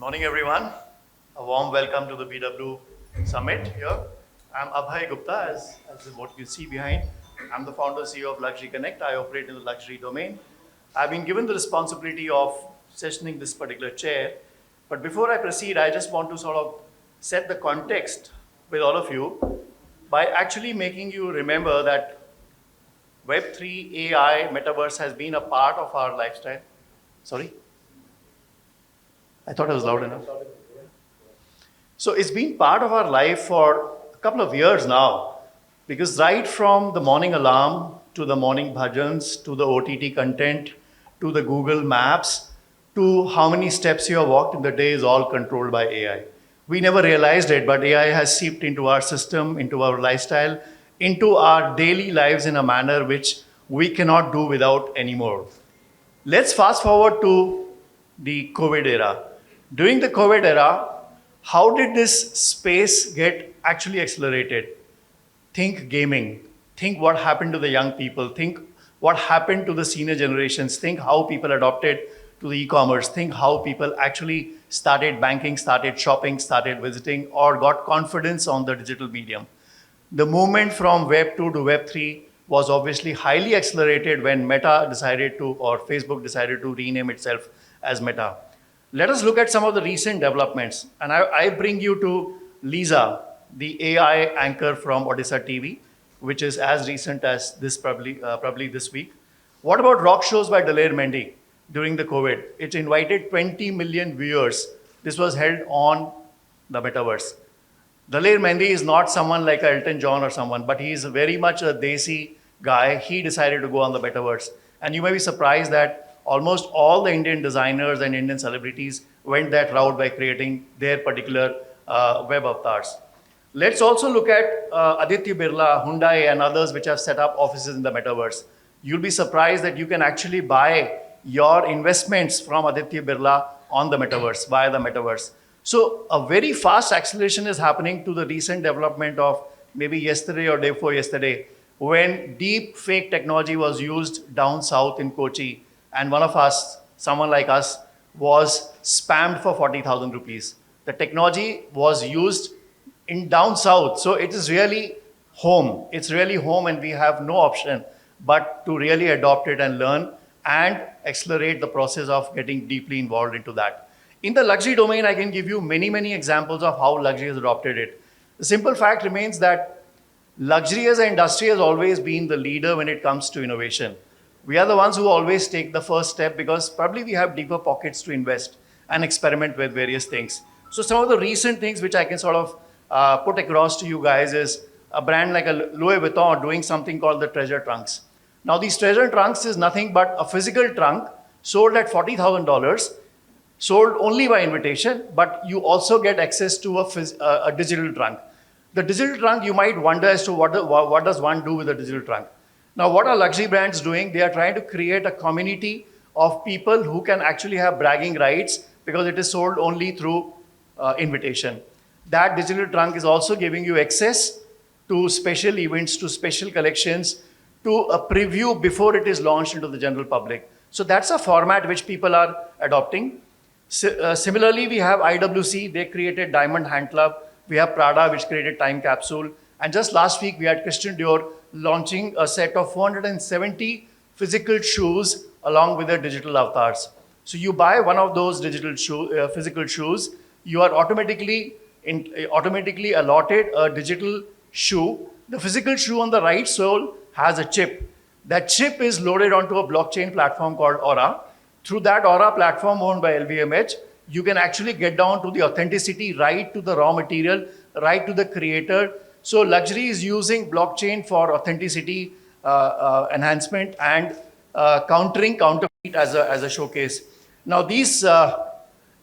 Morning, everyone. A warm welcome to the BW Summit here. I'm Abhay Gupta, as is what you see behind. I'm the founder CEO of Luxury Connect. I operate in the luxury domain. I've been given the responsibility of sessioning this particular chair. But before I proceed, I just want to sort of set the context with all of you by actually making you remember that Web3, AI, Metaverse has been a part of our lifestyle. Sorry? I thought I was loud enough. So it's been part of our life for a couple of years now, because right from the morning alarm to the morning bhajans to the OTT content to the Google Maps to how many steps you have walked in the day is all controlled by AI. We never realized it, but AI has seeped into our system, into our lifestyle, into our daily lives in a manner which we cannot do without anymore. Let's fast forward to the COVID era. During the COVID era, how did this space get actually accelerated? Think gaming. Think what happened to the young people. Think what happened to the senior generations. Think how people adopted to the e-commerce. Think how people actually started banking, started shopping, started visiting, or got confidence on the digital medium. The movement from Web 2 to Web 3 was obviously highly accelerated when Meta decided to, or Facebook decided to rename itself as Meta. Let us look at some of the recent developments. And I bring you to Lisa, the AI anchor from Odisha TV, which is as recent as this probably this week. What about rock shows by Daler Mendy during the COVID? It invited 20 million viewers. This was held on the Metaverse. Daler Mendy is not someone like Elton John or someone, but he is very much a desi guy. He decided to go on the Metaverse. And you may be surprised that almost all the Indian designers and Indian celebrities went that route by creating their particular web avatars. Let's also look at Aditya Birla, Hyundai, and others which have set up offices in the Metaverse. You'll be surprised that you can actually buy your investments from Aditya Birla on the Metaverse, via the Metaverse. So a very fast acceleration is happening to the recent development of maybe yesterday or day before yesterday, when deep fake technology was used down south in Kochi, and one of us, someone like us, was spammed for 40,000 rupees. The technology was used in down south, so it is really home. It's really home, and we have no option but to really adopt it and learn and accelerate the process of getting deeply involved into that. In the luxury domain, I can give you many, many examples of how luxury has adopted it. The simple fact remains that luxury as an industry has always been the leader when it comes to innovation. We are the ones who always take the first step because probably we have deeper pockets to invest and experiment with various things. So some of the recent things which I can sort of put across to you guys is a brand like a Louis Vuitton doing something called the treasure trunks. Now these treasure trunks is nothing but a physical trunk sold at $40,000, sold only by invitation, but you also get access to a digital trunk. The digital trunk, you might wonder as to what does one do with a digital trunk. Now, what are luxury brands doing? They are trying to create a community of people who can actually have bragging rights because it is sold only through invitation. That digital trunk is also giving you access to special events, to special collections, to a preview before it is launched into the general public. So that's a format which people are adopting. Similarly, we have IWC. They created Diamond Hand Club. We have Prada, which created Time Capsule. And just last week, we had Christian Dior launching a set of 470 physical shoes along with their digital avatars. So you buy one of those digital physical shoes, you are automatically allotted a digital shoe. The physical shoe on the right sole has a chip. That chip is loaded onto a blockchain platform called Aura. Through that Aura platform owned by LVMH, you can actually get down to the authenticity, right to the raw material, right to the creator. So luxury is using blockchain for authenticity enhancement and countering counterfeit as a showcase. Now these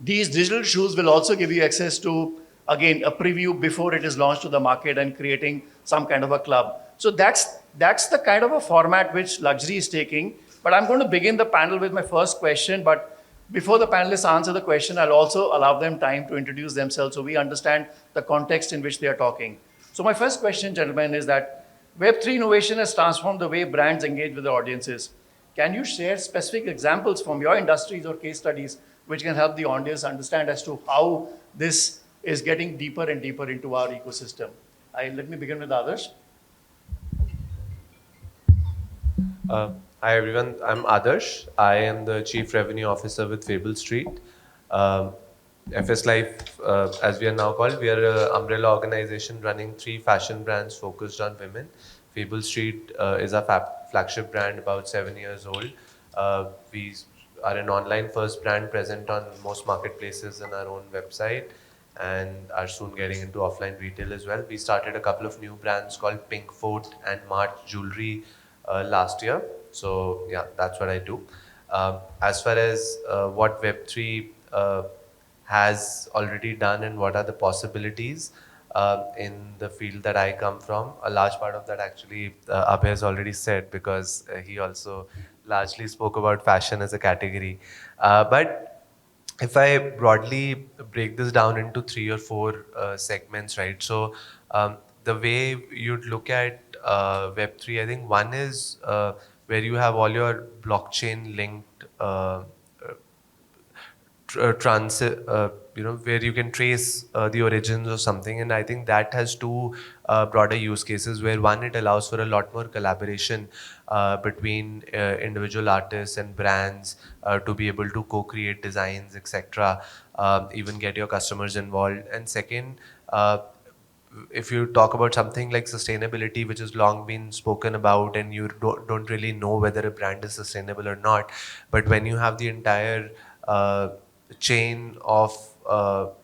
digital shoes will also give you access to, again, a preview before it is launched to the market and creating some kind of a club. So that's the kind of a format which luxury is taking. But I'm going to begin the panel with my first question. But before the panelists answer the question, I'll also allow them time to introduce themselves so we understand the context in which they are talking. So my first question, gentlemen, is that Web3 innovation has transformed the way brands engage with their audiences. Can you share specific examples from your industries or case studies which can help the audience understand as to how this is getting deeper and deeper into our ecosystem. Let me begin with Adarsh. Uh, Hi everyone, I'm Adarsh. I am the Chief Revenue Officer with FableStreet. Um, FS Life, as we are now called, we are an umbrella organization running 3 fashion brands focused on women. FableStreet is our flagship brand, about 7 years old. We are an online first brand present on most marketplaces and our own website, and are soon getting into offline retail as well. We started a couple of new brands called Pink Fort and March Jewelry last year. So yeah, that's what I do. As far as what Web3 has already done and what are the possibilities in the field that I come from, a large part of that actually Abhay has already said, because he also largely spoke about fashion as a category. But if I broadly break this down into 3 or 4 segments, right? So the way you'd look at Web3, I think one is where you have all your blockchain linked where you can trace the origins of something. And I think that has 2 broader use cases, where one, it allows for a lot more collaboration between individual artists and brands to be able to co-create designs, etc., even get your customers involved. And second, if you talk about something like sustainability, which has long been spoken about, and you don't really know whether a brand is sustainable or not, but when you have the entire chain of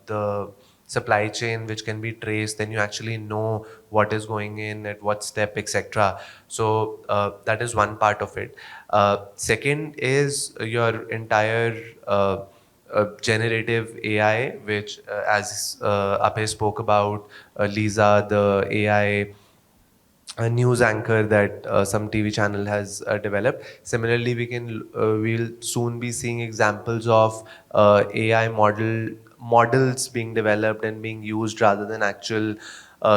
the supply chain which can be traced, then you actually know what is going in at what step, etc. So that is one part of it. Second is your entire generative AI, which, as Abhay spoke about, Lisa, the AI news anchor that some TV channel has developed. Similarly, we'll soon be seeing examples of AI models being developed and being used rather than actual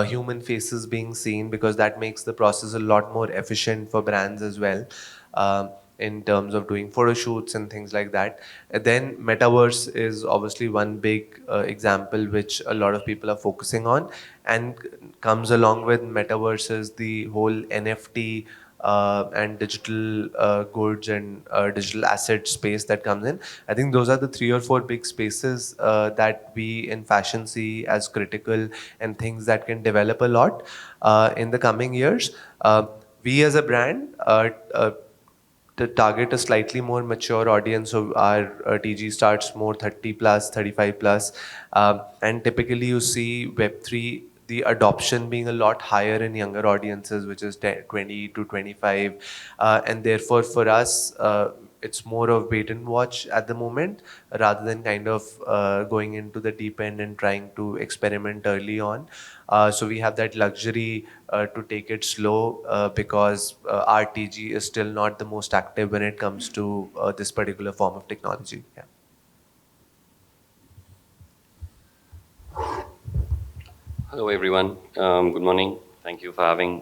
human faces being seen, because that makes the process a lot more efficient for brands as well. In terms of doing photo shoots and things like that. And then Metaverse is obviously one big example which a lot of people are focusing on, and comes along with Metaverse is the whole NFT and digital goods and digital asset space that comes in. I think those are the 3 or 4 big spaces that we in fashion see as critical, and things that can develop a lot in the coming years. We as a brand to target a slightly more mature audience. So our TG starts more 30 plus, 35 plus. And typically you see Web3, the adoption being a lot higher in younger audiences, which is 20 to 25. And therefore for us, it's more of wait and watch at the moment, rather than kind of going into the deep end and trying to experiment early on. So we have that luxury to take it slow, because RTG is still not the most active when it comes to this particular form of technology. Yeah. Hello, everyone. Good morning. Thank you for having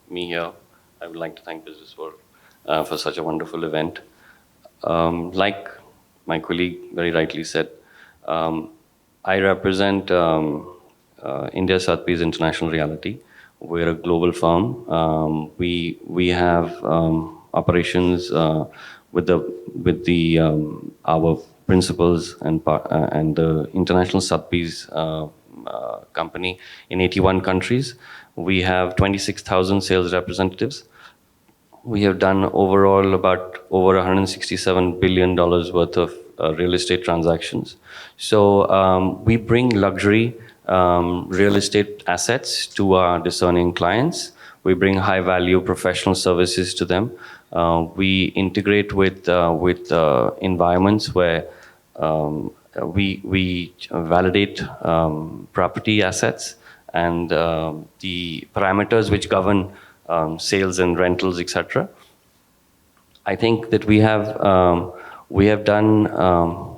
me here. I would like to thank Business World for such a wonderful event. Like my colleague very rightly said, I represent India Sotheby's International Reality. We're a global firm. We have operations with our principals and the International Sotheby's company in 81 countries. We have 26,000 sales representatives. We have done overall about over $167 billion worth of real estate transactions. So we bring luxury real estate assets to our discerning clients. We bring high value professional services to them. We integrate with environments where we validate property assets and the parameters which govern sales and rentals, etc. I think that we have done,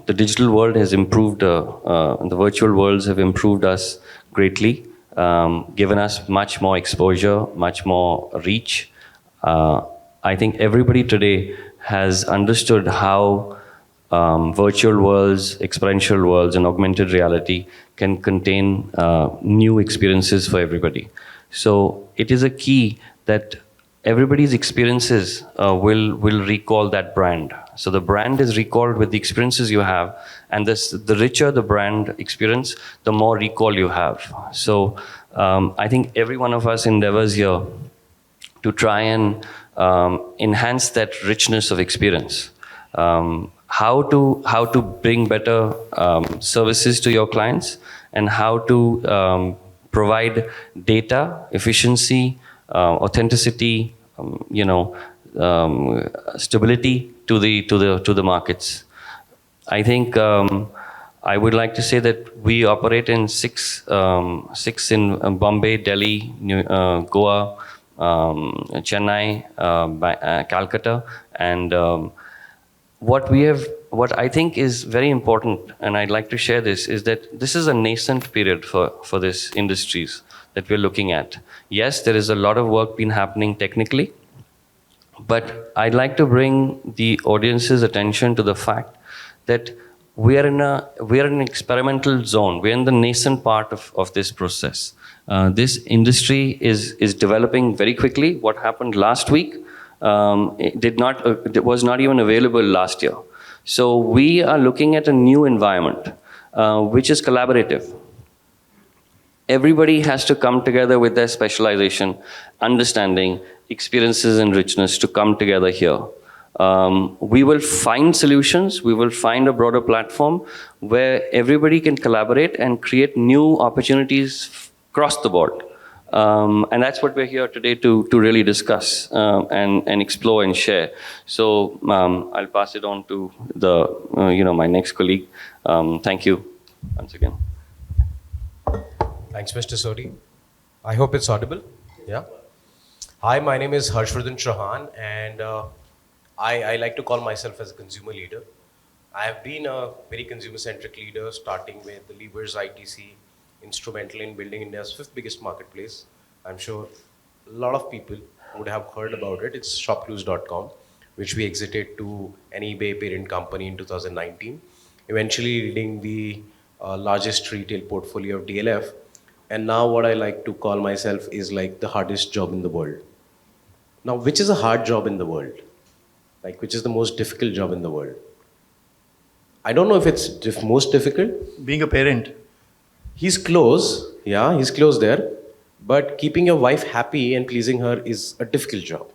the digital world has improved, the virtual worlds have improved us greatly, given us much more exposure, much more reach. I think everybody today has understood how virtual worlds, experiential worlds, and augmented reality can contain new experiences for everybody. So it is a key that everybody's experiences will recall that brand. So the brand is recalled with the experiences you have, and the richer the brand experience, the more recall you have. So I think every one of us endeavors here to try and enhance that richness of experience. How to bring better services to your clients, and how to provide data efficiency, authenticity, stability to the markets. I think I would like to say that we operate in six in Bombay, Delhi, Goa, Chennai, Calcutta, and what I think is very important, and I'd like to share this, is that this is a nascent period for these industries that we're looking at. Yes, there is a lot of work been happening technically, but I'd like to bring the audience's attention to the fact that we are in an experimental zone. We're in the nascent part of this process. This industry is developing very quickly. What happened last week it was not even available last year. So we are looking at a new environment, which is collaborative. Everybody has to come together with their specialization, understanding, experiences, and richness to come together here. We will find solutions, we will find a broader platform where everybody can collaborate and create new opportunities across the board. And that's what we're here today to really discuss and explore and share. So I'll pass it on to my next colleague. Thank you once again. Thanks, Mr. Sodhi. I hope it's audible. Yeah. Hi, my name is Harshavardhan Chauhaan, and I like to call myself as a consumer leader. I have been a very consumer-centric leader, starting with the levers ITC, instrumental in building India's fifth biggest marketplace. I'm sure a lot of people would have heard about it. It's shopclues.com, which we exited to an eBay parent company in 2019, eventually leading the largest retail portfolio of DLF. And now what I like to call myself is like the hardest job in the world. Now, which is a hard job in the world? Like, which is the most difficult job in the world? I don't know if it's most difficult. Being a parent. He's close, yeah, he's close there. But keeping your wife happy and pleasing her is a difficult job.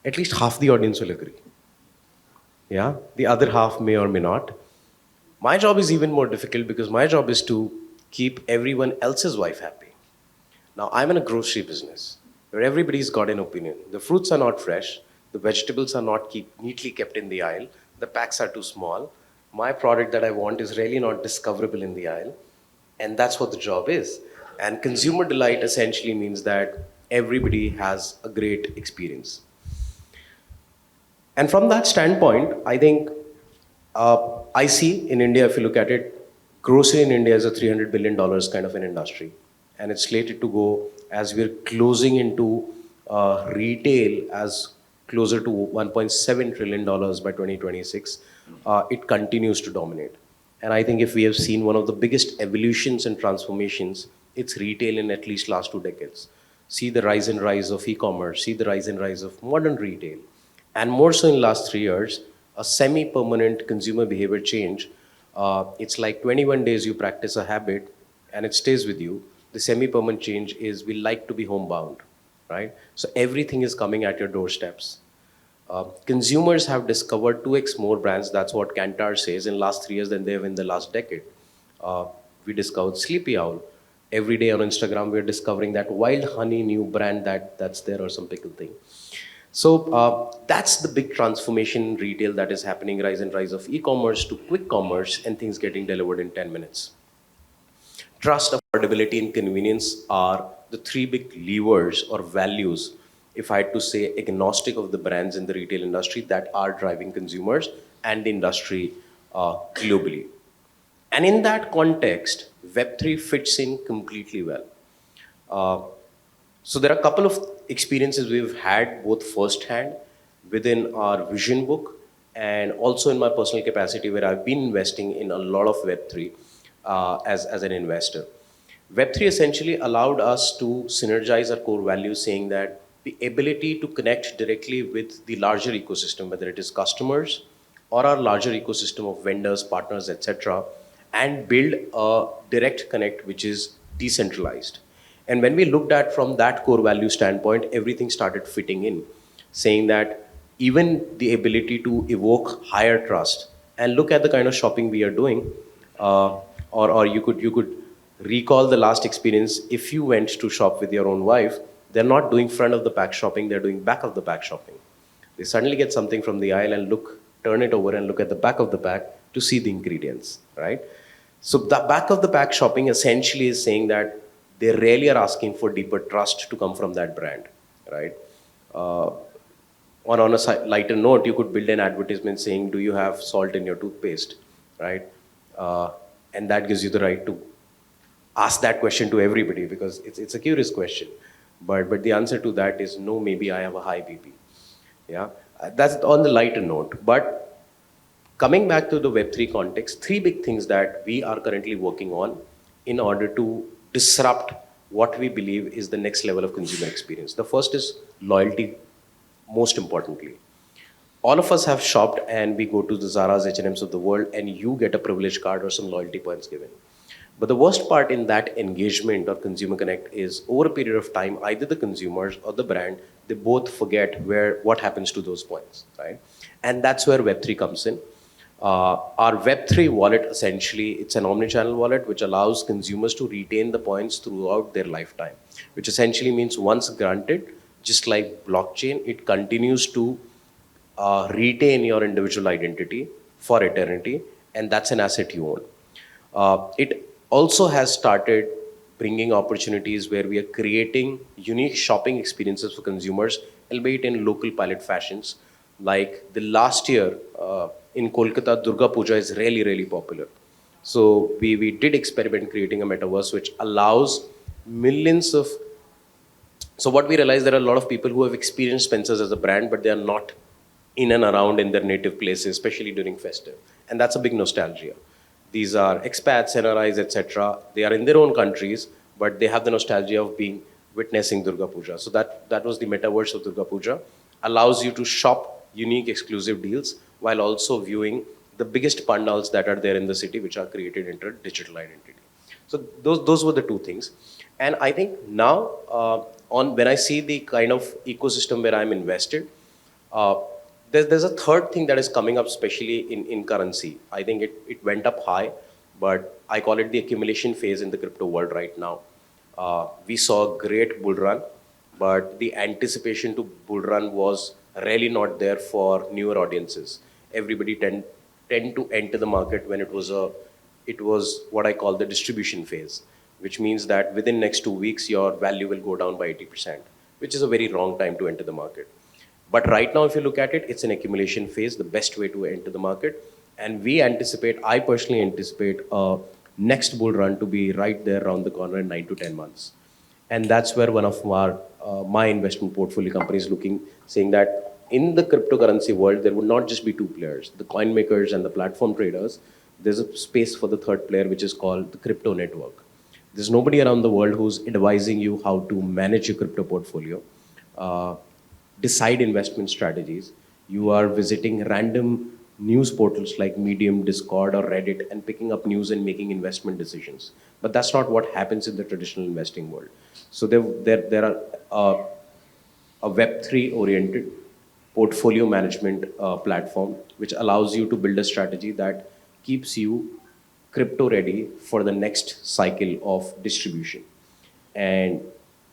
At least half the audience will agree. Yeah, the other half may or may not. My job is even more difficult because my job is to keep everyone else's wife happy. Now, I'm in a grocery business where everybody's got an opinion. The fruits are not fresh. The vegetables are not neatly kept in the aisle. The packs are too small. My product that I want is really not discoverable in the aisle. And that's what the job is. And consumer delight essentially means that everybody has a great experience. And from that standpoint, I think I see in India, if you look at it, grocery in India is a $300 billion kind of an industry. And it's slated to go, as we're closing into retail as closer to $1.7 trillion by 2026, it continues to dominate. And I think if we have seen one of the biggest evolutions and transformations, it's retail in at least last 2 decades. See the rise and rise of e-commerce, see the rise and rise of modern retail. And more so in last 3 years, a semi-permanent consumer behavior change. It's like 21 days you practice a habit and it stays with you. The semi-permanent change is we like to be homebound, right? So everything is coming at your doorsteps. Consumers have discovered 2x more brands. That's what Kantar says in last 3 years than they have in the last decade. We discovered Sleepy Owl. Every day on Instagram, we're discovering that wild honey new brand that's there or some pickle thing. So that's the big transformation in retail that is happening, rise and rise of e-commerce to quick commerce and things getting delivered in 10 minutes. Trust, affordability, and convenience are the 3 big levers or values, if I had to say agnostic of the brands in the retail industry, that are driving consumers and the industry globally. And in that context, Web3 fits in completely well. So there are a couple of experiences we've had both firsthand within our vision book and also in my personal capacity where I've been investing in a lot of Web3 as an investor. Web3 essentially allowed us to synergize our core values, saying that the ability to connect directly with the larger ecosystem, whether it is customers or our larger ecosystem of vendors, partners, etc., and build a direct connect which is decentralized. And when we looked at from that core value standpoint, everything started fitting in, saying that even the ability to evoke higher trust and look at the kind of shopping we are doing, or you could recall the last experience. If you went to shop with your own wife, they're not doing front of the pack shopping, they're doing back of the pack shopping. They suddenly get something from the aisle and turn it over and look at the back of the pack to see the ingredients, right? So the back of the pack shopping essentially is saying that they really are asking for deeper trust to come from that brand, right? Uh, on a lighter note, you could build an advertisement saying, "Do you have salt in your toothpaste?" Right? And that gives you the right to ask that question to everybody because it's a curious question. But the answer to that is no. Maybe I have a high BP. Yeah, that's on the lighter note. But coming back to the Web3 context, three big things that we are currently working on in order to disrupt what we believe is the next level of consumer experience. The first is loyalty, most importantly. All of us have shopped and we go to the Zara's, H&M's of the world and you get a privilege card or some loyalty points given. But the worst part in that engagement or consumer connect is over a period of time, either the consumers or the brand, they both forget what happens to those points, right? And that's where Web3 comes in. Our Web3 wallet, essentially, it's an omnichannel wallet which allows consumers to retain the points throughout their lifetime, which essentially means once granted, just like blockchain, it continues to retain your individual identity for eternity, and that's an asset you own. It also has started bringing opportunities where we are creating unique shopping experiences for consumers, albeit in local pilot fashions. Like the last year in Kolkata, Durga Puja is really, really popular. So we did experiment creating a metaverse which allows millions of. So what we realized, there are a lot of people who have experienced Spencer's as a brand, but they are not in and around in their native places, especially during festive. And that's a big nostalgia. These are expats, NRIs, etc. They are in their own countries, but they have the nostalgia of being witnessing Durga Puja. So that was the metaverse of Durga Puja. Allows you to shop unique exclusive deals while also viewing the biggest pandals that are there in the city, which are created into a digital identity. So those were the two things. And I think now, when I see the kind of ecosystem where I'm invested, there's a third thing that is coming up, especially in currency. I think it went up high, but I call it the accumulation phase in the crypto world right now. We saw a great bull run, but the anticipation to bull run was really not there for newer audiences. Everybody tend to enter the market when it was what I call the distribution phase, which means that within next 2 weeks, your value will go down by 80%, which is a very wrong time to enter the market. But right now, if you look at it, it's an accumulation phase, the best way to enter the market. And I personally anticipate a next bull run to be right there around the corner in 9 to 10 months. And that's where one of my investment portfolio companies looking, saying that in the cryptocurrency world, there would not just be two players, the coin makers and the platform traders. There's a space for the third player, which is called the crypto network. There's nobody around the world who's advising you how to manage your crypto portfolio, decide investment strategies. You are visiting random news portals like Medium, Discord, or Reddit and picking up news and making investment decisions. But that's not what happens in the traditional investing world. So there are a Web3 oriented portfolio management platform which allows you to build a strategy that keeps you crypto ready for the next cycle of distribution. And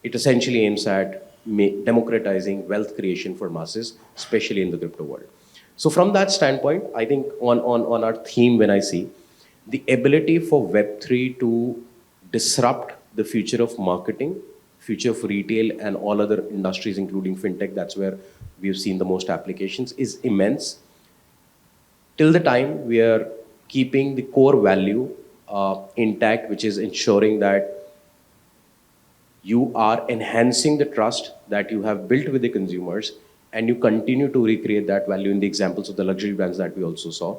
it essentially aims at democratizing wealth creation for masses, especially in the crypto world. So from that standpoint, I think on our theme, when I see the ability for Web3 to disrupt the future of marketing, future of retail and all other industries, including fintech, that's where we've seen the most applications, is immense. Till the time we are keeping the core value intact, which is ensuring that you are enhancing the trust that you have built with the consumers, and you continue to recreate that value in the examples of the luxury brands that we also saw,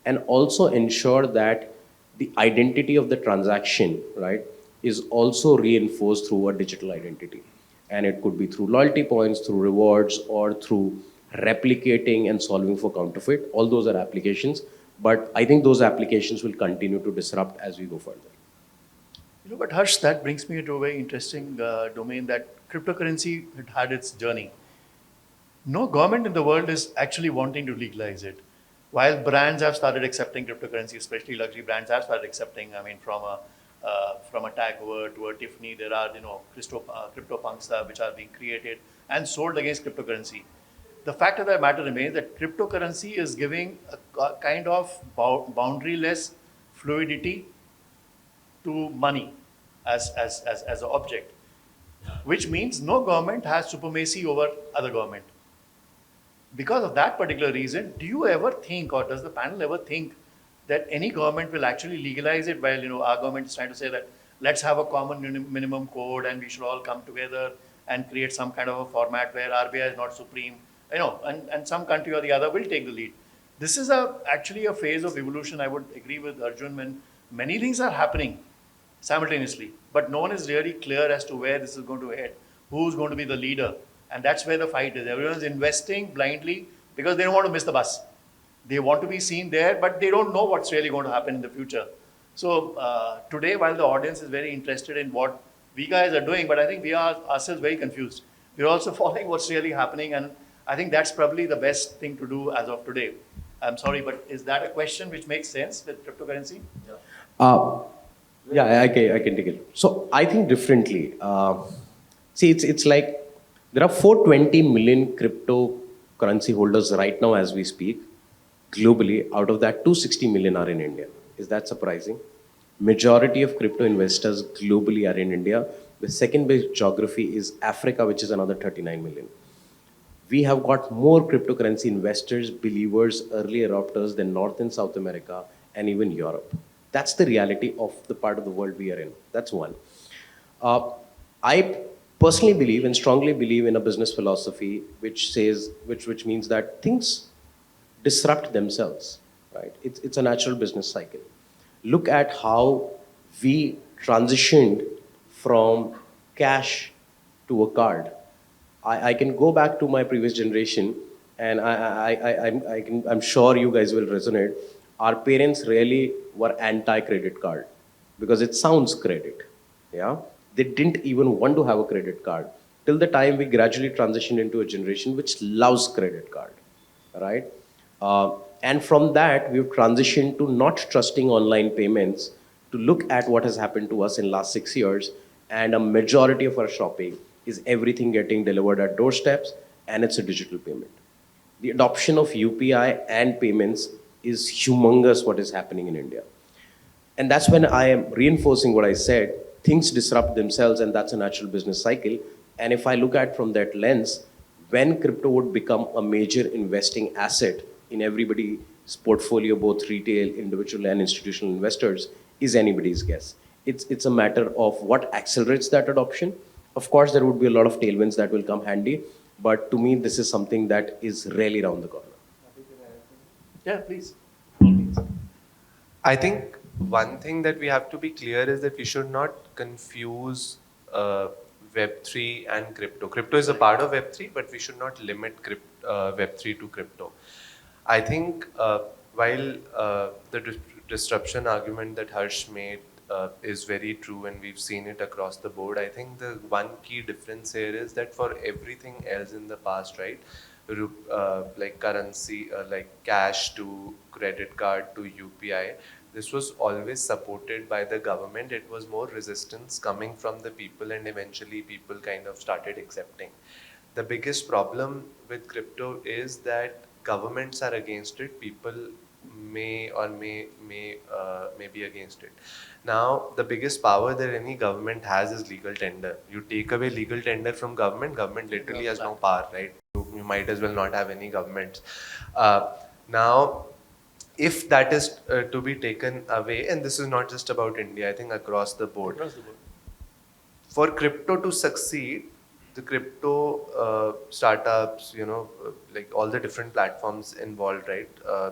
and also ensure that the identity of the transaction, right, is also reinforced through a digital identity. And it could be through loyalty points, through rewards, or through replicating and solving for counterfeit. All those are applications, but I think those applications will continue to disrupt as we go further. But Harsh, that brings me to a very interesting domain that cryptocurrency had its journey. No government in the world is actually wanting to legalize it. While brands have started accepting cryptocurrency, especially luxury brands have started accepting. I mean, from a Tag Heuer to a Tiffany, there are crypto punks which are being created and sold against cryptocurrency. The fact of the matter remains that cryptocurrency is giving a kind of boundaryless fluidity to money as an object, which means no government has supremacy over other government. Because of that particular reason, do you ever think, or does the panel ever think, that any government will actually legalize it? While our government is trying to say that let's have a common minimum code and we should all come together and create some kind of a format where RBI is not supreme, and some country or the other will take the lead. This is actually a phase of evolution. I would agree with Arjun when many things are happening simultaneously, but no one is really clear as to where this is going to head, who's going to be the leader. And that's where the fight is. Everyone's investing blindly because they don't want to miss the bus. They want to be seen there, but they don't know what's really going to happen in the future. So today, while the audience is very interested in what we guys are doing, but I think we are ourselves very confused. We're also following what's really happening, and I think that's probably the best thing to do as of today. I'm sorry, but is that a question which makes sense with cryptocurrency? Uh, yeah, I can take it. So I think differently. See, it's like there are 420 million cryptocurrency holders right now as we speak, globally. Out of that, 260 million are in India. Is that surprising? Majority of crypto investors globally are in India. The second best geography is Africa, which is another 39 million. We have got more cryptocurrency investors, believers, early adopters than North and South America and even Europe. That's the reality of the part of the world we are in. That's one. I personally believe and strongly believe in a business philosophy which means that things disrupt themselves, right? It's a natural business cycle. Look at how we transitioned from cash to a card. I can go back to my previous generation, and I'm sure you guys will resonate. Our parents really were anti-credit card because it sounds credit. Yeah, they didn't even want to have a credit card till the time we gradually transitioned into a generation which loves credit card, right? And from that, we've transitioned to not trusting online payments, to look at what has happened to us in last 6 years, and a majority of our shopping is everything getting delivered at doorsteps, and it's a digital payment. The adoption of UPI and payments is humongous what is happening in India. And that's when I am reinforcing what I said. Things disrupt themselves, and that's a natural business cycle. And if I look at from that lens, when crypto would become a major investing asset in everybody's portfolio, both retail, individual, and institutional investors, is anybody's guess. It's a matter of what accelerates that adoption. Of course, there would be a lot of tailwinds that will come handy, but to me, this is something that is really around the corner. Yeah, please. I think one thing that we have to be clear is that we should not confuse Web3 and crypto. Crypto is a part of Web3, but we should not limit Web3 to crypto. I think while the disruption argument that Harsh made is very true, and we've seen it across the board, I think the one key difference here is that for everything else in the past, right, like currency, like cash to credit card to UPI, this was always supported by the government. It was more resistance coming from the people, and eventually people kind of started accepting. The biggest problem with crypto is that governments are against it. People may be against it. Now, the biggest power that any government has is legal tender. You take away legal tender from government literally has no power, right? You might as well not have any governments. Now, if that is to be taken away, and this is not just about India, I think across the board. For crypto to succeed, the crypto startups, like all the different platforms involved, right?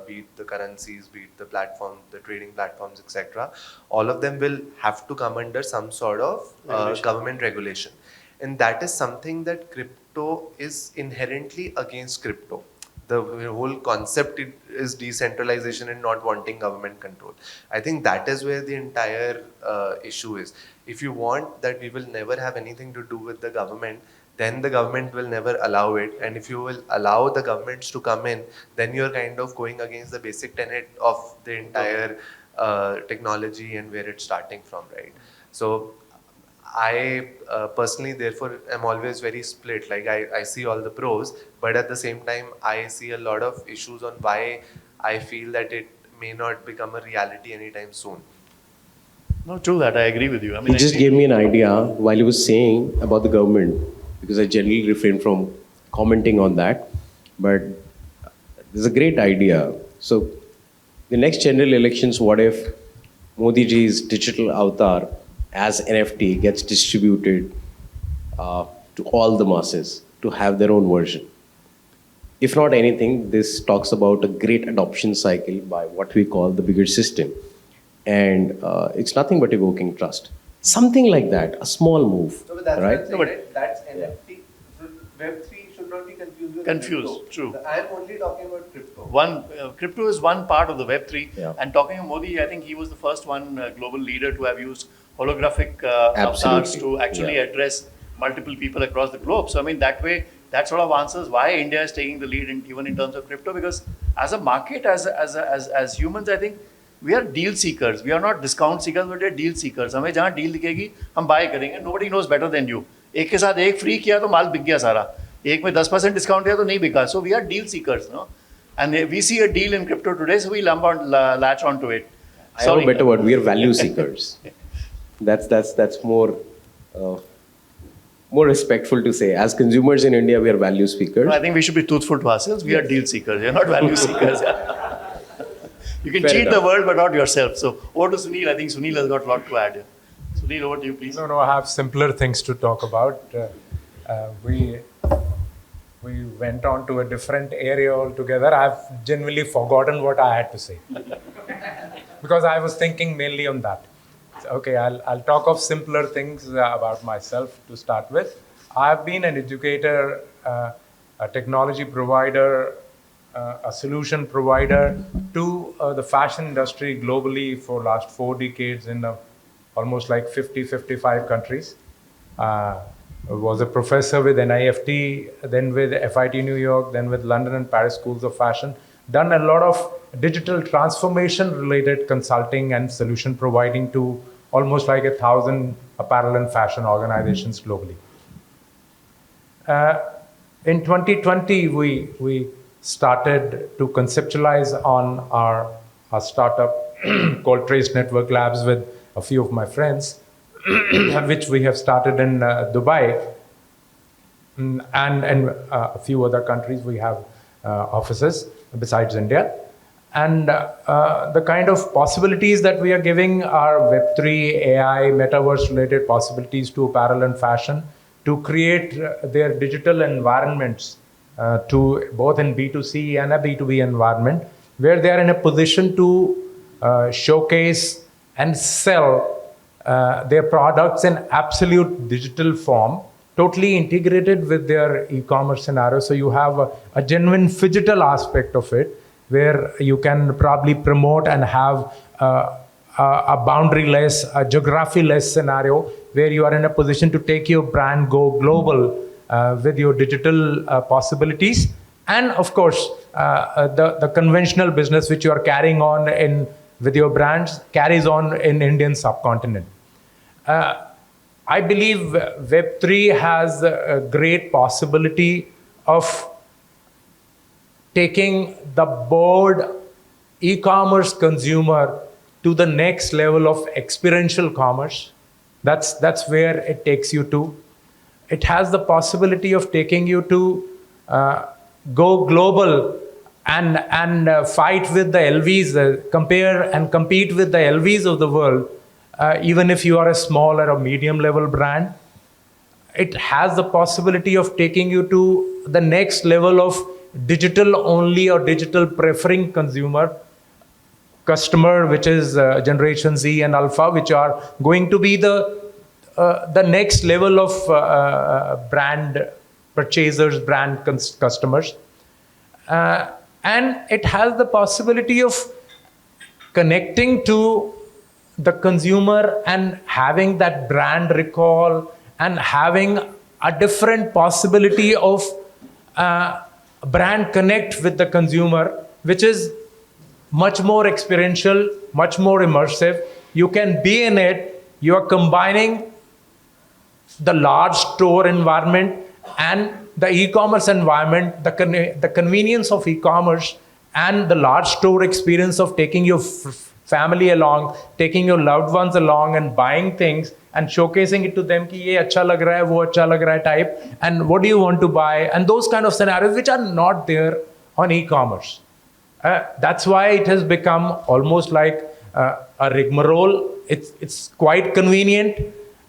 Be it the currencies, be it the platform, the trading platforms, etc. All of them will have to come under some sort of government regulation. And that is something that crypto is inherently against crypto. The whole concept is decentralization and not wanting government control. I think that is where the entire issue is. If you want that we will never have anything to do with the government, then the government will never allow it. And if you will allow the governments to come in, then you're kind of going against the basic tenet of the entire technology and where it's starting from, right? So I personally, therefore, am always very split. Like I see all the pros, but at the same time, I see a lot of issues on why I feel that it may not become a reality anytime soon. No, true that. I agree with you. I mean, He just gave me an idea while he was saying about the government, because I generally refrain from commenting on that. But there's a great idea. So, the next general elections, what if Modi ji's digital avatar as NFT gets distributed to all the masses to have their own version? If not anything, this talks about a great adoption cycle by what we call the bigger system. And it's nothing but evoking trust. Something like that, a small move, No, but that's right? what I'm saying, right? That's NFT. So Web3 should not be confused with Confused, crypto. true. I'm only talking about crypto. Crypto is one part of the Web3. Yeah. And talking of Modi, I think he was the first one global leader to have used holographic avatars Absolutely. to actually Yeah. address multiple people across the globe. So I mean, that way, that sort of answers why India is taking the lead even in terms of crypto. Because as a market, as humans, I think we are deal seekers. We are not discount seekers, but we are deal seekers. हमें जहाँ deal दिखेगी हम buy करेंगे. Nobody knows better than you. एक के साथ एक free किया तो माल बिक गया सारा. एक में 10% discount दिया तो नहीं बिका. So we are deal seekers, no? And we see a deal in crypto today, so we latch onto it. I have a better word. We are value seekers. That's more more respectful to say. As consumers in India, we are value seekers. I think we should be truthful to ourselves. We are deal seekers. We are not value seekers. You can Fair cheat enough. the world, but not yourself. So over to Sunil. I think Sunil has got a lot to add here. Sunil, over to you, please. No, I have simpler things to talk about. We went on to a different area altogether. I've genuinely forgotten what I had to say because I was thinking mainly on that. Okay, I'll talk of simpler things about myself to start with. I've been an educator, a technology provider, a solution provider to the fashion industry globally for last 4 decades in almost like 50-55 countries. Was a professor with NIFT, then with FIT New York, then with London and Paris schools of fashion. Done a lot of digital transformation related consulting and solution providing to almost like 1,000 apparel and fashion organizations globally. In 2020, we started to conceptualize on our startup called Trace Network Labs with a few of my friends, which we have started in Dubai and a few other countries. We have offices besides India. And the kind of possibilities that we are giving are Web3, AI, Metaverse related possibilities to apparel and fashion to create their digital environments to both in B2C and a B2B environment where they are in a position to showcase and sell their products in absolute digital form, totally integrated with their e-commerce scenario. So you have a genuine phygital aspect of it, where you can probably promote and have a boundaryless, a geography-less scenario, where you are in a position to take your brand, go global with your digital possibilities. And of course, the conventional business which you are carrying on with your brands carries on in Indian subcontinent. I believe Web3 has a great possibility of taking the bored e-commerce consumer to the next level of experiential commerce. That's where it takes you to. It has the possibility of taking you to go global and fight with the LVs, compare and compete with the LVs of the world, even if you are a small or a medium level brand. it has the possibility of taking you to the next level of digital only or digital preferring customer, which is Generation Z and Alpha, which are going to be the next level of brand purchasers, brand customers. And it has the possibility of connecting to the consumer and having that brand recall and having a different possibility of brand connect with the consumer, which is much more experiential, much more immersive. You can be in it. You are combining the large store environment and the e-commerce environment, the convenience of e-commerce and the large store experience of taking your family along, taking your loved ones along and buying things and showcasing it to them ki ye acha lag raha hai, wo acha lag raha hai type, and what do you want to buy, and those kind of scenarios which are not there on e-commerce. That's why it has become almost like a rigmarole. It's quite convenient.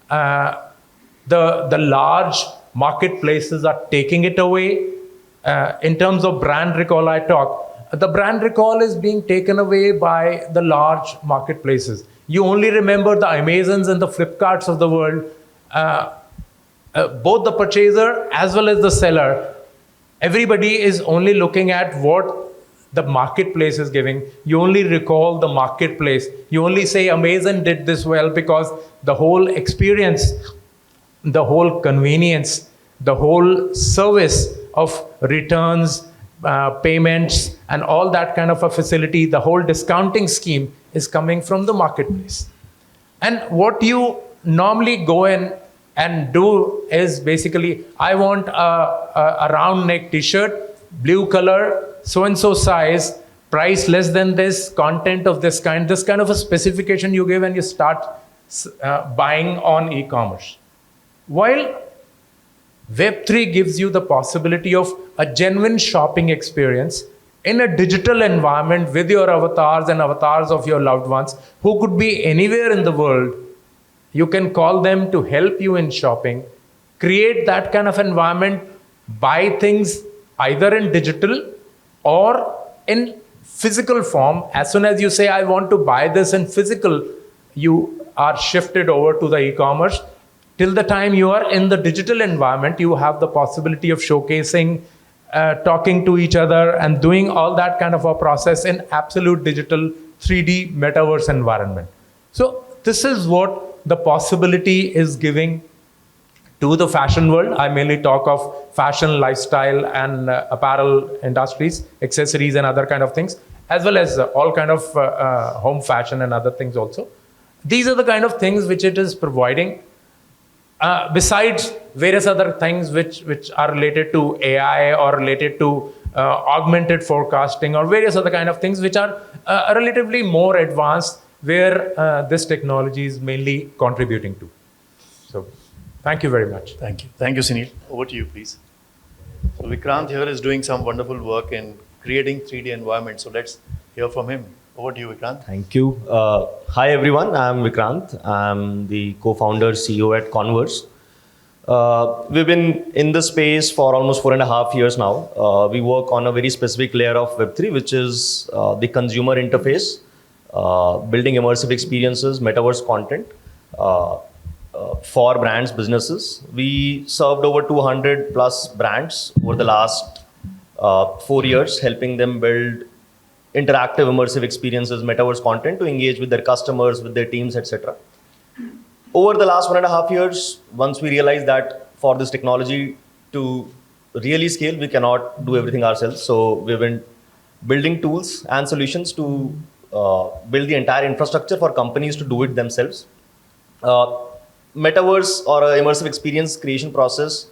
The large marketplaces are taking it away. In terms of brand recall, the brand recall is being taken away by the large marketplaces. You only remember the Amazons and the Flipkarts of the world, both the purchaser as well as the seller. Everybody is only looking at what the marketplace is giving. You only recall the marketplace. You only say Amazon did this well because the whole experience, the whole convenience, the whole service of returns, payments, and all that kind of a facility, the whole discounting scheme is coming from the marketplace. And what you normally go in and do is basically, I want a round neck t-shirt, blue color, so-and-so size, price less than this, content of this kind of a specification you give and you start buying on e-commerce. While Web3 gives you the possibility of a genuine shopping experience in a digital environment with your avatars and avatars of your loved ones who could be anywhere in the world. You can call them to help you in shopping, create that kind of environment, buy things either in digital or in physical form. As soon as you say, I want to buy this in physical, you are shifted over to the e-commerce. Till the time you are in the digital environment, you have the possibility of showcasing, talking to each other and doing all that kind of a process in absolute digital 3D metaverse environment. So this is what the possibility is giving to the fashion world. I mainly talk of fashion, lifestyle and apparel industries, accessories and other kind of things, as well as all kind of home fashion and other things also. These are the kind of things which it is providing. Besides various other things which are related to AI or related to augmented forecasting or various other kind of things which are relatively more advanced, where this technology is mainly contributing to. So, thank you very much. Thank you. Thank you, Sunil. Over to you, please. So Vikrant here is doing some wonderful work in creating 3D environments. So let's hear from him. Over to you, Vikrant. Thank you. Hi, everyone. I'm Vikrant. I'm the co-founder, CEO at Convrse. We've been in the space for almost 4.5 years now. We work on a very specific layer of Web3, which is the consumer interface, building immersive experiences, metaverse content for brands, businesses. We served over 200 plus brands over the last 4 years, helping them build interactive immersive experiences, metaverse content to engage with their customers, with their teams, etc. Over the last 1.5 years, once we realized that for this technology to really scale, we cannot do everything ourselves. So we've been building tools and solutions to build the entire infrastructure for companies to do it themselves. Metaverse or immersive experience creation process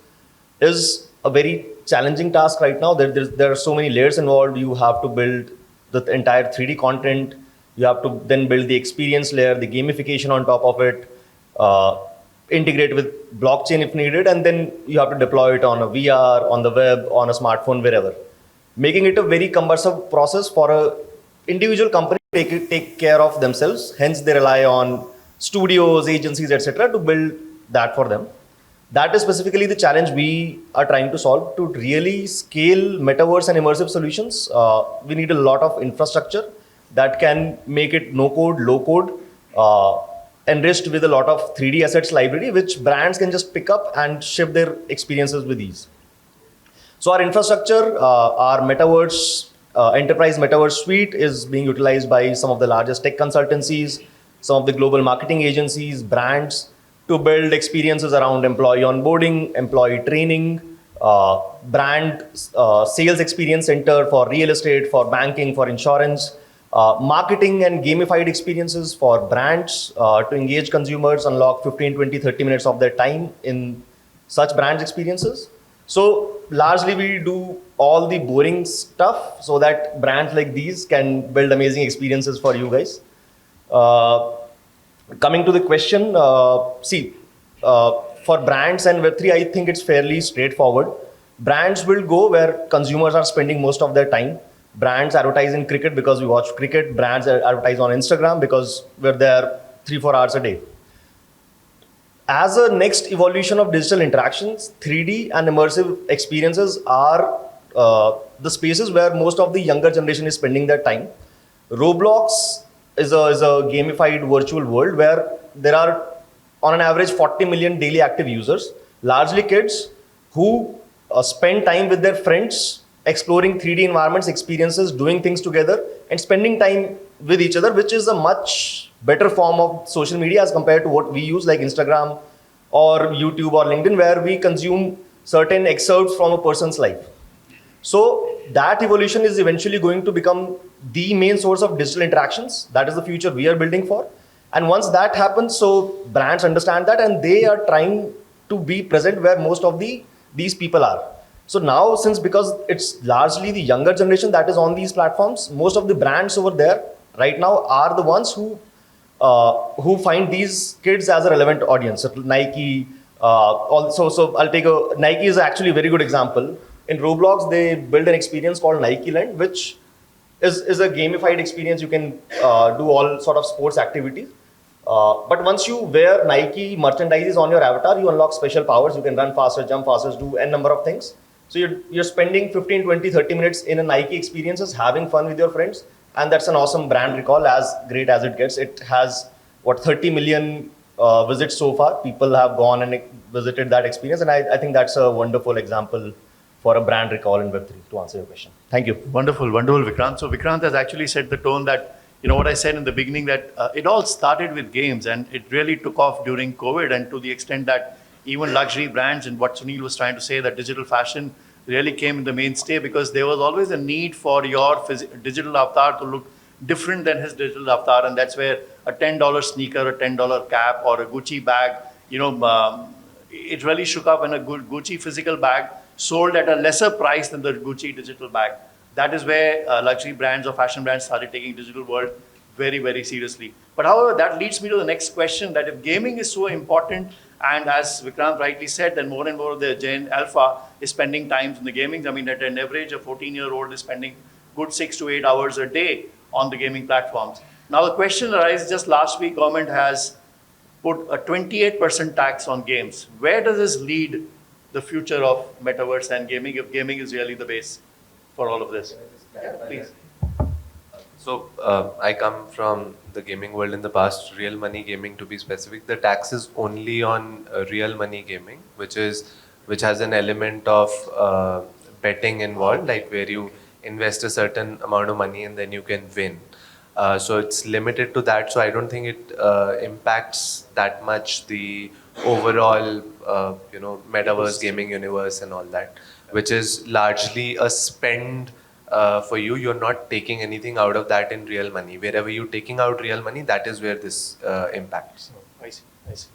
is a very challenging task right now. There are so many layers involved. You have to build the entire 3D content. You have to then build the experience layer, the gamification on top of it, integrate with blockchain if needed, and then you have to deploy it on a VR, on the web, on a smartphone, wherever. Making it a very cumbersome process for an individual company to take care of themselves. Hence, they rely on studios, agencies, etc. to build that for them. That is specifically the challenge we are trying to solve. To really scale metaverse and immersive solutions, we need a lot of infrastructure that can make it no code, low code, enriched with a lot of 3D assets library, which brands can just pick up and ship their experiences with ease. So our infrastructure, our metaverse, enterprise metaverse suite is being utilized by some of the largest tech consultancies, some of the global marketing agencies, brands, to build experiences around employee onboarding, employee training, brand sales experience center for real estate, for banking, for insurance, marketing and gamified experiences for brands to engage consumers, unlock 15, 20, 30 minutes of their time in such brands experiences. So largely we do all the boring stuff so that brands like these can build amazing experiences for you guys. Coming to the question, for brands and Web3, I think it's fairly straightforward. Brands will go where consumers are spending most of their time. Brands advertise in cricket because we watch cricket. Brands advertise on Instagram because we're there 3-4 hours a day. As a next evolution of digital interactions, 3D and immersive experiences are the spaces where most of the younger generation is spending their time. Roblox is a gamified virtual world where there are on an average 40 million daily active users, largely kids who spend time with their friends, exploring 3D environments, experiences, doing things together, and spending time with each other, which is a much better form of social media as compared to what we use like Instagram or YouTube or LinkedIn, where we consume certain excerpts from a person's life. So that evolution is eventually going to become the main source of digital interactions. That is the future we are building for. And once that happens, so brands understand that and they are trying to be present where most of these people are. So now, because it's largely the younger generation that is on these platforms, most of the brands over there right now are the ones who find these kids as a relevant audience. So Nike, so I'll take Nike is actually a very good example. In Roblox, they build an experience called Nike Land, which is a gamified experience. You can do all sort of sports activities. But once you wear Nike merchandise on your avatar, you unlock special powers. You can run faster, jump faster, do n number of things. So you're spending 15, 20, 30 minutes in a Nike experiences, having fun with your friends. And that's an awesome brand recall, as great as it gets. It has, 30 million visits so far. People have gone and visited that experience. And I think that's a wonderful example for a brand recall in Web3, to answer your question. Thank you. Wonderful, wonderful, Vikrant. So Vikrant has actually set the tone that, what I said in the beginning, that it all started with games and it really took off during COVID, and to the extent that even luxury brands, and what Sunil was trying to say, that digital fashion really came in the mainstay because there was always a need for your digital avatar to look different than his digital avatar, and that's where a $10 sneaker, a $10 cap, or a Gucci bag, it really shook up when a good Gucci physical bag sold at a lesser price than the Gucci digital bag. That is where luxury brands or fashion brands started taking digital world very, very seriously. But however, that leads me to the next question, that if gaming is so important, and as Vikrant rightly said, then more and more of the Gen Alpha is spending time in the gaming. I mean, at an average, a 14-year-old is spending good 6 to 8 hours a day on the gaming platforms. Now the question arises, just last week, government has put a 28% tax on games. Where does this lead the future of metaverse and gaming, if gaming is really the base for all of this? Yeah, please. So I come from the gaming world in the past, real money gaming to be specific. The tax is only on real money gaming, which has an element of betting involved, like where you invest a certain amount of money and then you can win. So it's limited to that. So I don't think it impacts that much the overall, metaverse gaming universe and all that, which is largely a spend for you. You're not taking anything out of that in real money. Wherever you're taking out real money, that is where this impacts. I see.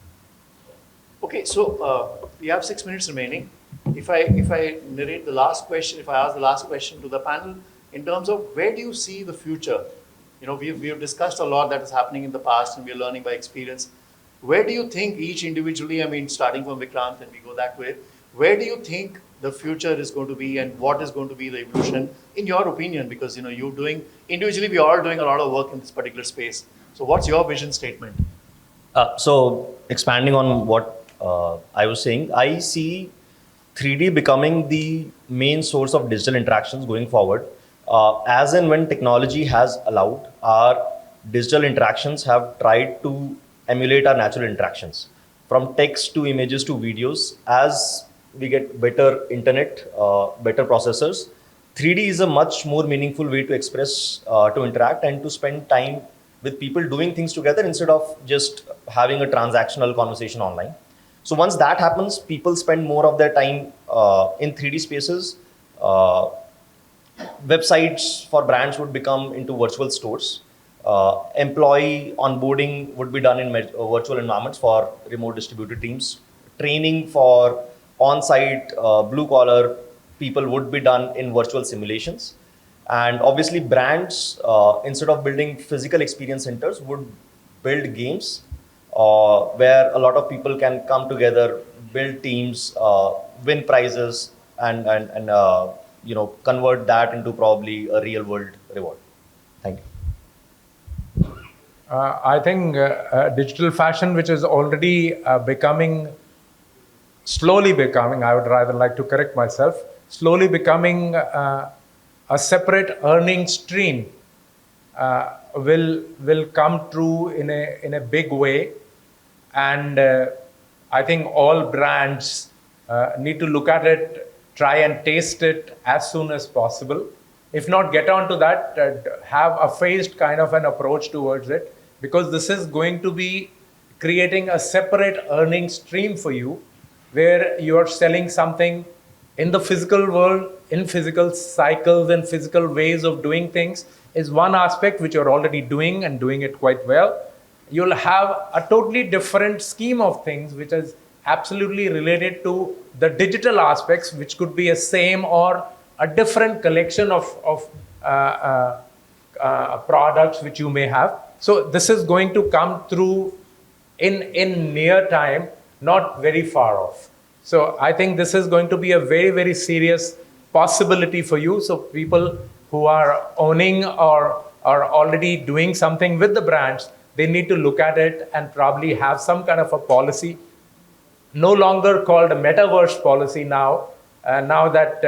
Okay, so we have 6 minutes remaining. If I narrate the last question, if I ask the last question to the panel, in terms of where do you see the future? We've discussed a lot that is happening in the past and we're learning by experience. Where do you think each individually, starting from Vikrant and we go that way, where do you think the future is going to be and what is going to be the evolution in your opinion? Because, you're doing, individually we are doing a lot of work in this particular space. So what's your vision statement? So expanding on what I was saying, I see 3D becoming the main source of digital interactions going forward. As and when technology has allowed, our digital interactions have tried to emulate our natural interactions. From text to images to videos, as we get better internet, better processors, 3D is a much more meaningful way to express, to interact, and to spend time with people doing things together instead of just having a transactional conversation online. So once that happens, people spend more of their time in 3D spaces. Uh, Websites for brands would become into virtual stores. Employee onboarding would be done in virtual environments for remote distributed teams. Training for on-site blue collar people would be done in virtual simulations. And obviously, brands, instead of building physical experience centers, would build games where a lot of people can come together, build teams, win prizes, and convert that into probably a real world reward. Thank you. I think digital fashion, which is already slowly becoming, I would rather like to correct myself, slowly becoming a separate earning stream, will come true in a big way. And I think all brands need to look at it, try and taste it as soon as possible. If not, get on to that, have a phased kind of an approach towards it, because this is going to be creating a separate earning stream for you, where you are selling something in the physical world, in physical cycles and physical ways of doing things is one aspect which you're already doing and doing it quite well. You'll have a totally different scheme of things which is absolutely related to the digital aspects, which could be a same or a different collection of products which you may have. So this is going to come through in near time, not very far off. So I think this is going to be a very, very serious possibility for you. So people who are owning or are already doing something with the brands, they need to look at it and probably have some kind of a policy, no longer called a metaverse policy now. Now that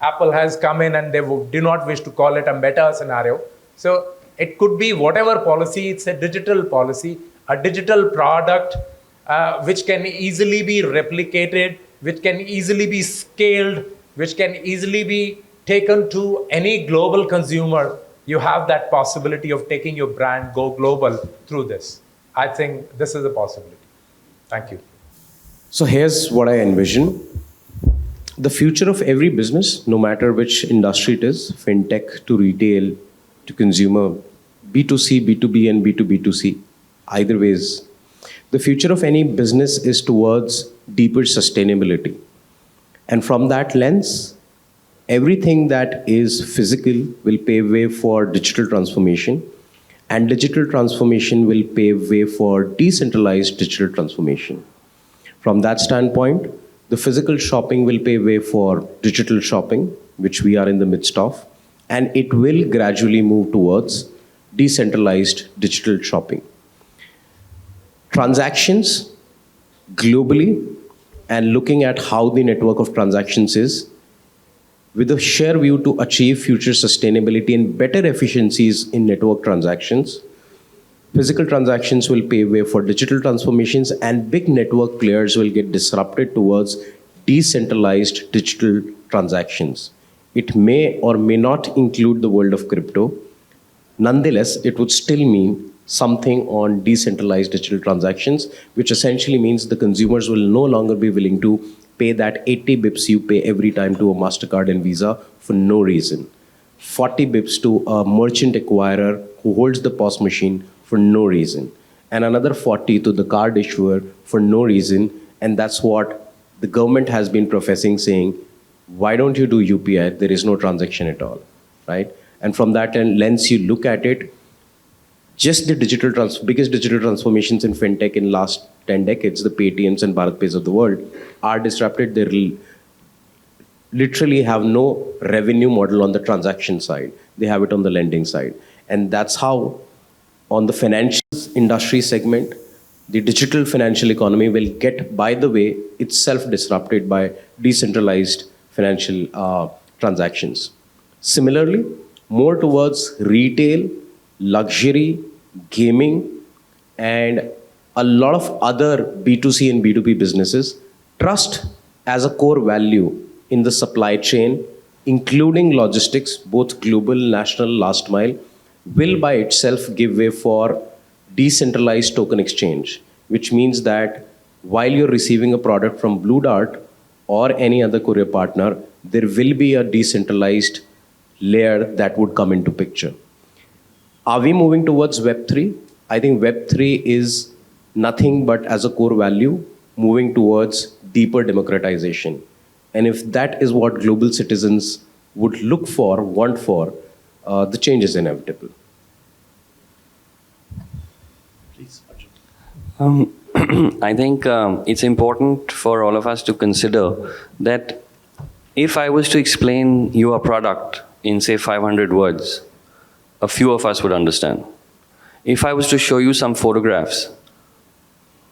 Apple has come in and they do not wish to call it a meta scenario. So it could be whatever policy, it's a digital policy, a digital product which can easily be replicated, which can easily be scaled, which can easily be taken to any global consumer. You have that possibility of taking your brand go global through this. I think this is a possibility. Thank you. So here's what I envision. The future of every business, no matter which industry it is, fintech to retail to consumer, B2C, B2B and B2B2C, either ways, the future of any business is towards deeper sustainability. And from that lens, everything that is physical will pave way for digital transformation, and digital transformation will pave way for decentralized digital transformation. From that standpoint, the physical shopping will pave way for digital shopping, which we are in the midst of, and it will gradually move towards decentralized digital shopping. Transactions globally, and looking at how the network of transactions is, with a shared view to achieve future sustainability and better efficiencies in network transactions. Physical transactions will pave way for digital transformations, and big network players will get disrupted towards decentralized digital transactions. It may or may not include the world of crypto. Nonetheless, it would still mean something on decentralized digital transactions, which essentially means the consumers will no longer be willing to pay that 80 bips you pay every time to a MasterCard and Visa for no reason. 40 bips to a merchant acquirer who holds the POS machine for no reason. And another 40 to the card issuer for no reason. And that's what the government has been professing, saying, why don't you do UPI? There is no transaction at all, right? And from that lens, you look at it, just the biggest digital transformations in fintech in last 10 decades, the Paytms and BharatPays of the world, are disrupted. They literally have no revenue model on the transaction side. They have it on the lending side. And that's how, on the financial industry segment, the digital financial economy will get, by the way, itself disrupted by decentralized financial transactions. Similarly, more towards retail, luxury, gaming, and a lot of other B2C and B2B businesses, trust as a core value in the supply chain, including logistics, both global, national, last mile, will by itself give way for decentralized token exchange, which means that while you're receiving a product from Blue Dart or any other courier partner, there will be a decentralized layer that would come into picture. Are we moving towards Web3? I think Web3 is nothing but as a core value, moving towards deeper democratization. And if that is what global citizens would look for, want for, the change is inevitable. Please, Arjun. I think it's important for all of us to consider that if I was to explain your product in, say, 500 words, a few of us would understand. If I was to show you some photographs,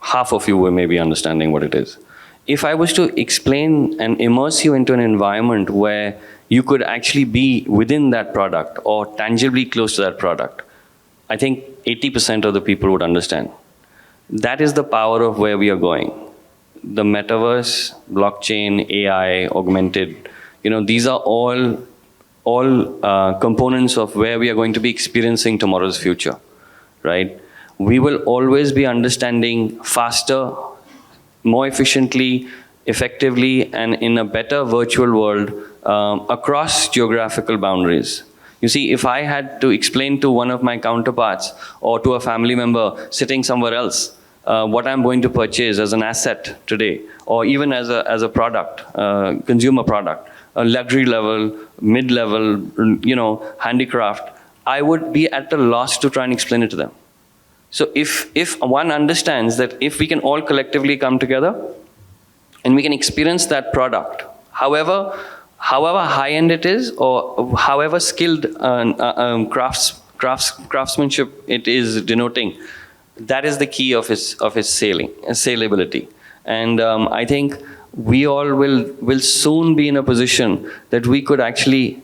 half of you will maybe understanding what it is. If I was to explain and immerse you into an environment where you could actually be within that product or tangibly close to that product, I think 80% of the people would understand. That is the power of where we are going. The metaverse, blockchain, AI, augmented, these are all components of where we are going to be experiencing tomorrow's future, right? We will always be understanding faster, more efficiently, effectively, and in a better virtual world across geographical boundaries. You see, if I had to explain to one of my counterparts or to a family member sitting somewhere else what I'm going to purchase as an asset today, or even as a product, consumer product, a luxury level, mid-level, handicraft, I would be at a loss to try and explain it to them. So if one understands that if we can all collectively come together and we can experience that product, however high-end it is, or however skilled craftsmanship it is denoting, that is the key of its saleability. And I think we all will soon be in a position that we could actually,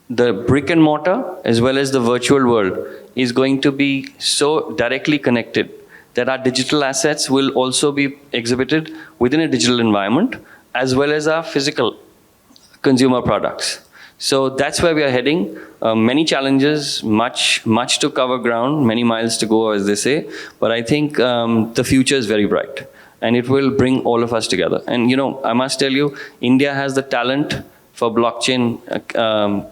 the brick and mortar as well as the virtual world is going to be so directly connected that our digital assets will also be exhibited within a digital environment as well as our physical consumer products. So that's where we are heading. Many challenges, much to cover ground, many miles to go, as they say. But I think the future is very bright, and it will bring all of us together. And I must tell you, India has the talent for blockchain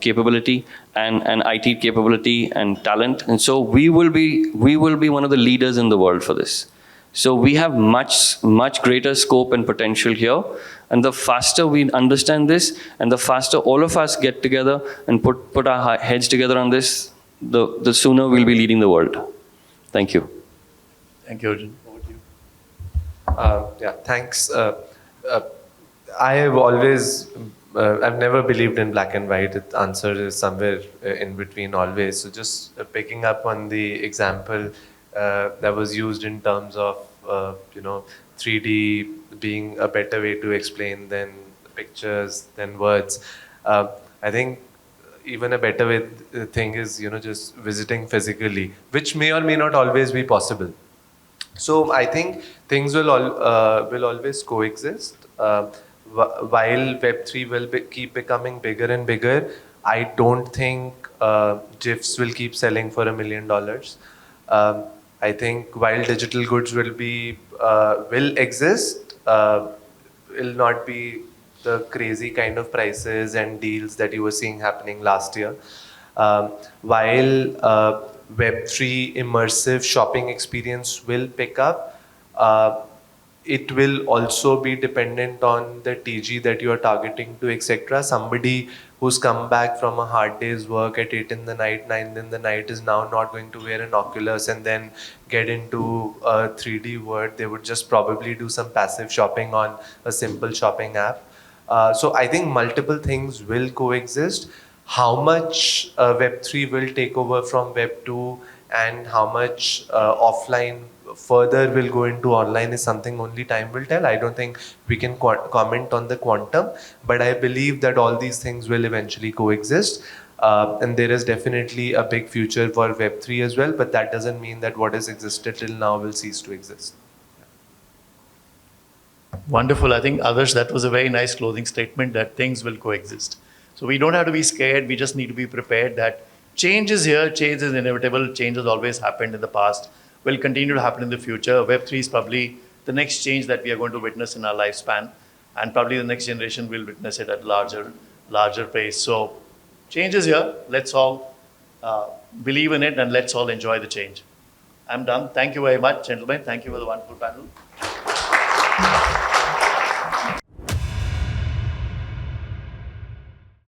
capability and IT capability and talent, and so we will be one of the leaders in the world for this. So we have much greater scope and potential here, and the faster we understand this, and the faster all of us get together and put our heads together on this, the sooner we'll be leading the world. Thank you. Thank you, Arjun. Over to you. Yeah, thanks. I have always, I've never believed in black and white. The answer is somewhere in between always. So just picking up on the example that was used in terms of, 3D being a better way to explain than pictures, than words. I think even a better way thing is, just visiting physically, which may or may not always be possible. So I think things will always coexist. While Web3 will keep becoming bigger and bigger, I don't think GIFs will keep selling for $1 million. I think while digital goods will exist, will not be the crazy kind of prices and deals that you were seeing happening last year. While Web3 immersive shopping experience will pick up, it will also be dependent on the TG that you are targeting to, etc. Somebody who's come back from a hard day's work at 8 in the night, 9 in the night is now not going to wear an Oculus and then get into a 3D world. They would just probably do some passive shopping on a simple shopping app. So I think multiple things will coexist. How much Web3 will take over from Web2 and how much offline further will go into online is something only time will tell. I don't think we can comment on the quantum, but I believe that all these things will eventually coexist. And there is definitely a big future for Web3 as well, but that doesn't mean that what has existed till now will cease to exist. Wonderful. I think, Adarsh, that was a very nice closing statement that things will coexist. So we don't have to be scared. We just need to be prepared that change is here, change is inevitable, change has always happened in the past, will continue to happen in the future. Web3 is probably the next change that we are going to witness in our lifespan, and probably the next generation will witness it at larger pace. So change is here. Let's all believe in it and let's all enjoy the change. I'm done. Thank you very much, gentlemen. Thank you for the wonderful panel.